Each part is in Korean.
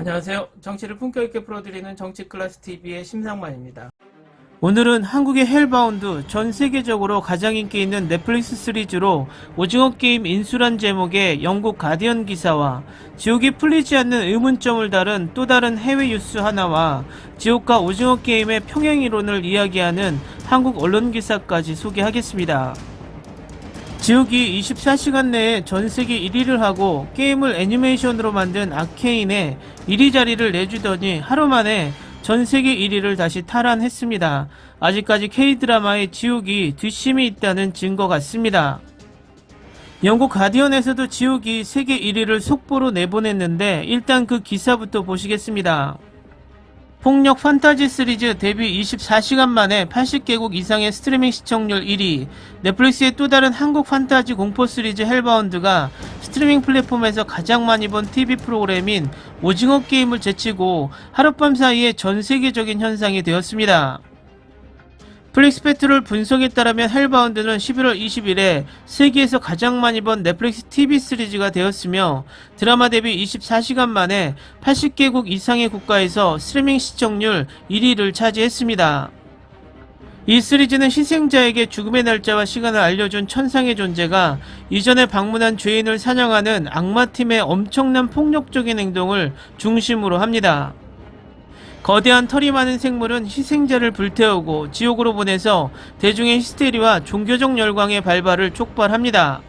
안녕하세요. 정치를 품격 있게 풀어드리는 정치클래스TV의 심상만입니다. 오늘은 한국의 헬바운드, 전 세계적으로 가장 인기 있는 넷플릭스 시리즈로 오징어 게임 인수란 제목의 영국 가디언 기사와 지옥이 풀리지 않는 의문점을 다룬 또 다른 해외 뉴스 하나와 지옥과 오징어 게임의 평행 이론을 이야기하는 한국 언론 기사까지 소개하겠습니다. 지옥이 24시간 내에 전세계 1위를 하고 게임을 애니메이션으로 만든 아케인에 1위 자리를 내주더니 하루 만에 전세계 1위를 다시 탈환했습니다. 아직까지 K드라마의 지옥이 뒷심이 있다는 증거 같습니다. 영국 가디언에서도 지옥이 세계 1위를 속보로 내보냈는데 일단 그 기사부터 보시겠습니다. 폭력 판타지 시리즈 데뷔 24시간 만에 80개국 이상의 스트리밍 시청률 1위, 넷플릭스의 또 다른 한국 판타지 공포 시리즈 헬바운드가 스트리밍 플랫폼에서 가장 많이 본 TV 프로그램인 오징어 게임을 제치고 하룻밤 사이에 전 세계적인 현상이 되었습니다. 플릭스팩트를 분석에 따르면 헬바운드는 11월 20일에 세계에서 가장 많이 본 넷플릭스 TV 시리즈가 되었으며 드라마 데뷔 24시간 만에 80개국 이상의 국가에서 스트리밍 시청률 1위를 차지했습니다. 이 시리즈는 희생자에게 죽음의 날짜와 시간을 알려준 천상의 존재가 이전에 방문한 죄인을 사냥하는 악마팀의 엄청난 폭력적인 행동을 중심으로 합니다. 거대한 털이 많은 생물은 희생자를 불태우고 지옥으로 보내서 대중의 히스테리와 종교적 열광의 발발을 촉발합니다.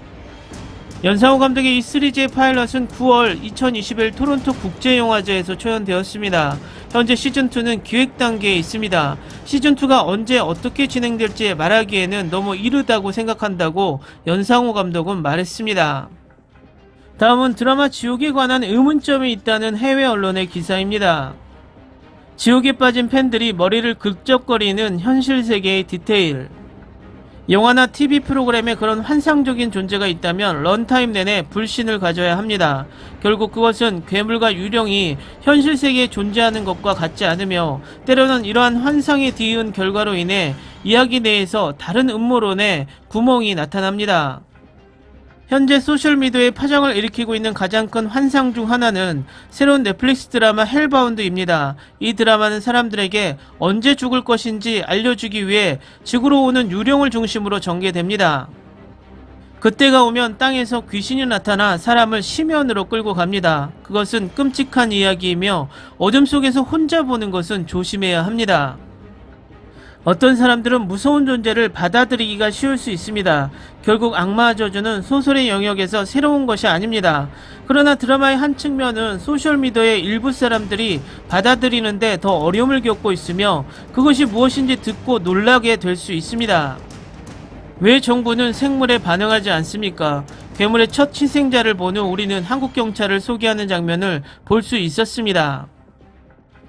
연상호 감독의 이 시리즈의 파일럿은 9월 2021 토론토 국제영화제에서 초연되었습니다. 현재 시즌2는 기획 단계에 있습니다. 시즌2가 언제 어떻게 진행될지 말하기에는 너무 이르다고 생각한다고 연상호 감독은 말했습니다. 다음은 드라마 지옥에 관한 의문점이 있다는 해외 언론의 기사입니다. 지옥에 빠진 팬들이 머리를 긁적거리는 현실 세계의 디테일. 영화나 TV 프로그램에 그런 환상적인 존재가 있다면 런타임 내내 불신을 가져야 합니다. 결국 그것은 괴물과 유령이 현실 세계에 존재하는 것과 같지 않으며 때로는 이러한 환상에 뒤이은 결과로 인해 이야기 내에서 다른 음모론에 구멍이 나타납니다. 현재 소셜미디어에 파장을 일으키고 있는 가장 큰 환상 중 하나는 새로운 넷플릭스 드라마 헬바운드입니다. 이 드라마는 사람들에게 언제 죽을 것인지 알려주기 위해 지구로 오는 유령을 중심으로 전개됩니다. 그때가 오면 땅에서 귀신이 나타나 사람을 심연으로 끌고 갑니다. 그것은 끔찍한 이야기이며 어둠 속에서 혼자 보는 것은 조심해야 합니다. 어떤 사람들은 무서운 존재를 받아들이기가 쉬울 수 있습니다. 결국 악마와 저주는 소설의 영역에서 새로운 것이 아닙니다. 그러나 드라마의 한 측면은 소셜미디어의 일부 사람들이 받아들이는데 더 어려움을 겪고 있으며 그것이 무엇인지 듣고 놀라게 될 수 있습니다. 왜 정부는 생물에 반응하지 않습니까? 괴물의 첫 희생자를 본 후 우리는 한국 경찰을 소개하는 장면을 볼 수 있었습니다.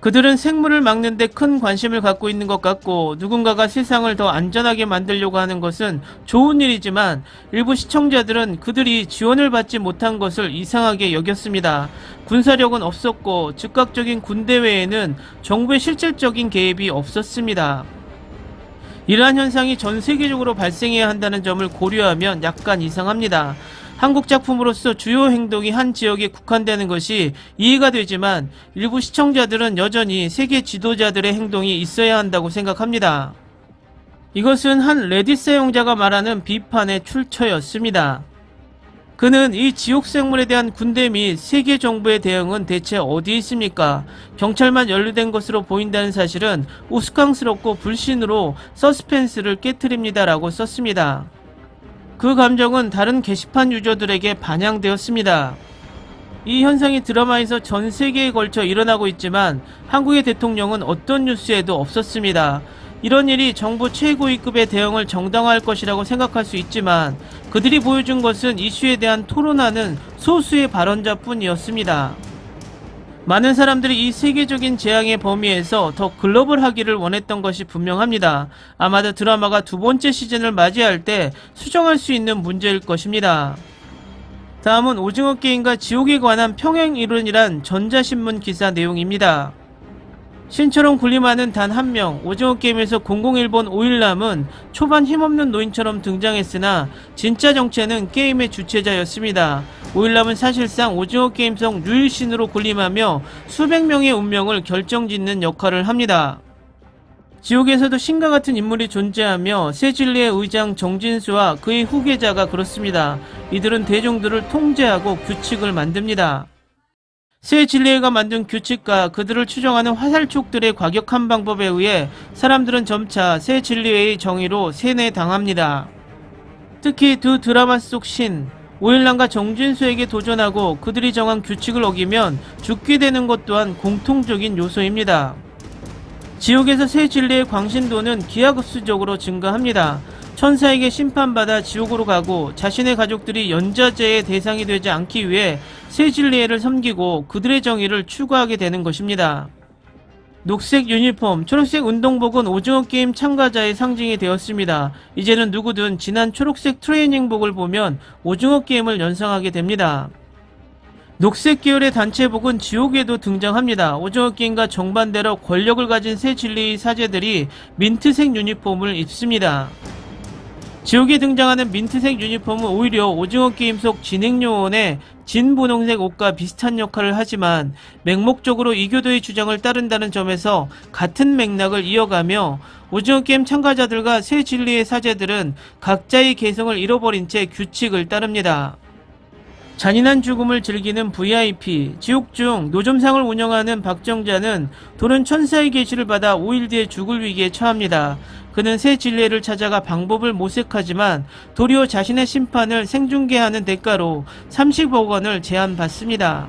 그들은 생물을 막는 데 큰 관심을 갖고 있는 것 같고 누군가가 세상을 더 안전하게 만들려고 하는 것은 좋은 일이지만 일부 시청자들은 그들이 지원을 받지 못한 것을 이상하게 여겼습니다. 군사력은 없었고 즉각적인 군대 외에는 정부의 실질적인 개입이 없었습니다. 이러한 현상이 전 세계적으로 발생해야 한다는 점을 고려하면 약간 이상합니다. 한국 작품으로서 주요 행동이 한 지역에 국한되는 것이 이해가 되지만 일부 시청자들은 여전히 세계 지도자들의 행동이 있어야 한다고 생각합니다. 이것은 한 레딧 사용자가 말하는 비판의 출처였습니다. 그는 이 지옥 생물에 대한 군대 및 세계 정부의 대응은 대체 어디에 있습니까? 경찰만 연루된 것으로 보인다는 사실은 우스꽝스럽고 불신으로 서스펜스를 깨트립니다라고 썼습니다. 그 감정은 다른 게시판 유저들에게 반영되었습니다. 이 현상이 드라마에서 전 세계에 걸쳐 일어나고 있지만 한국의 대통령은 어떤 뉴스에도 없었습니다. 이런 일이 정부 최고위급의 대응을 정당화할 것이라고 생각할 수 있지만 그들이 보여준 것은 이슈에 대한 토론하는 소수의 발언자뿐이었습니다. 많은 사람들이 이 세계적인 재앙의 범위에서 더 글로벌하기를 원했던 것이 분명합니다. 아마도 드라마가 두 번째 시즌을 맞이할 때 수정할 수 있는 문제일 것입니다. 다음은 오징어 게임과 지옥에 관한 평행 이론이란 전자신문 기사 내용입니다. 신처럼 군림하는 단 한 명, 오징어 게임에서 001번 오일남은 초반 힘없는 노인처럼 등장했으나 진짜 정체는 게임의 주체자였습니다. 오일남은 사실상 오징어 게임 속 유일신으로 군림하며 수백 명의 운명을 결정짓는 역할을 합니다. 지옥에서도 신과 같은 인물이 존재하며 새 진리의 의장 정진수와 그의 후계자가 그렇습니다. 이들은 대중들을 통제하고 규칙을 만듭니다. 새 진리회가 만든 규칙과 그들을 추종하는 화살촉들의 과격한 방법에 의해 사람들은 점차 새 진리회의 정의로 세뇌당합니다. 특히 두 드라마 속 신, 오일남과 정진수에게 도전하고 그들이 정한 규칙을 어기면 죽게 되는 것 또한 공통적인 요소입니다. 지옥에서 새 진리의 광신도는 기하급수적으로 증가합니다. 천사에게 심판받아 지옥으로 가고 자신의 가족들이 연좌제의 대상이 되지 않기 위해 새 진리회를 섬기고 그들의 정의를 추구하게 되는 것입니다. 녹색 유니폼, 초록색 운동복은 오징어 게임 참가자의 상징이 되었습니다. 이제는 누구든 진한 초록색 트레이닝복을 보면 오징어 게임을 연상하게 됩니다. 녹색 계열의 단체복은 지옥에도 등장합니다. 오징어 게임과 정반대로 권력을 가진 새 진리의 사제들이 민트색 유니폼을 입습니다. 지옥에 등장하는 민트색 유니폼은 오히려 오징어 게임 속 진행요원의 진분홍색 옷과 비슷한 역할을 하지만 맹목적으로 이교도의 주장을 따른다는 점에서 같은 맥락을 이어가며 오징어 게임 참가자들과 새 진리의 사제들은 각자의 개성을 잃어버린 채 규칙을 따릅니다. 잔인한 죽음을 즐기는 VIP, 지옥 중 노점상을 운영하는 박정자는 돌은 천사의 계시를 받아 5일 뒤에 죽을 위기에 처합니다. 그는 새 진리를 찾아가 방법을 모색하지만 도리어 자신의 심판을 생중계하는 대가로 30억 원을 제안받습니다.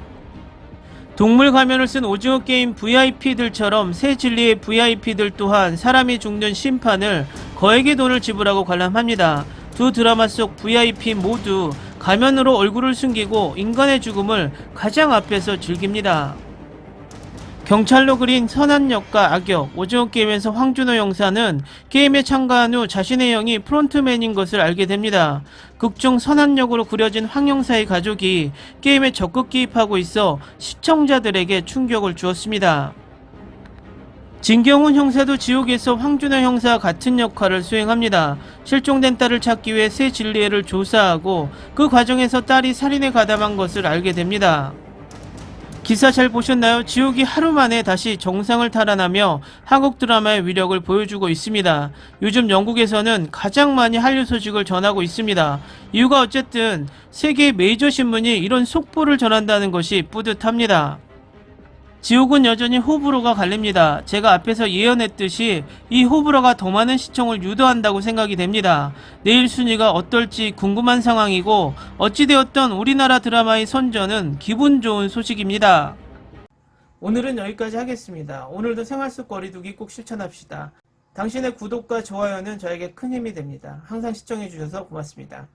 동물 가면을 쓴 오징어 게임 VIP들처럼 새 진리의 VIP들 또한 사람이 죽는 심판을 거액의 돈을 지불하고 관람합니다. 두 드라마 속 VIP 모두 가면으로 얼굴을 숨기고 인간의 죽음을 가장 앞에서 즐깁니다. 경찰로 그린 선한 역과 악역, 오징어 게임에서 황준호 형사는 게임에 참가한 후 자신의 형이 프론트맨인 것을 알게 됩니다. 극중 선한 역으로 그려진 황 형사의 가족이 게임에 적극 개입하고 있어 시청자들에게 충격을 주었습니다. 진경훈 형사도 지옥에서 황준호 형사와 같은 역할을 수행합니다. 실종된 딸을 찾기 위해 새 진리회를 조사하고 그 과정에서 딸이 살인에 가담한 것을 알게 됩니다. 기사 잘 보셨나요? 지옥이 하루 만에 다시 정상을 탈환하며 한국 드라마의 위력을 보여주고 있습니다. 요즘 영국에서는 가장 많이 한류 소식을 전하고 있습니다. 이유가 어쨌든 세계 메이저 신문이 이런 속보를 전한다는 것이 뿌듯합니다. 지옥은 여전히 호불호가 갈립니다. 제가 앞에서 예언했듯이 이 호불호가 더 많은 시청을 유도한다고 생각이 됩니다. 내일 순위가 어떨지 궁금한 상황이고 어찌되었던 우리나라 드라마의 선전은 기분 좋은 소식입니다. 오늘은 여기까지 하겠습니다. 오늘도 생활 속 거리두기 꼭 실천합시다. 당신의 구독과 좋아요는 저에게 큰 힘이 됩니다. 항상 시청해주셔서 고맙습니다.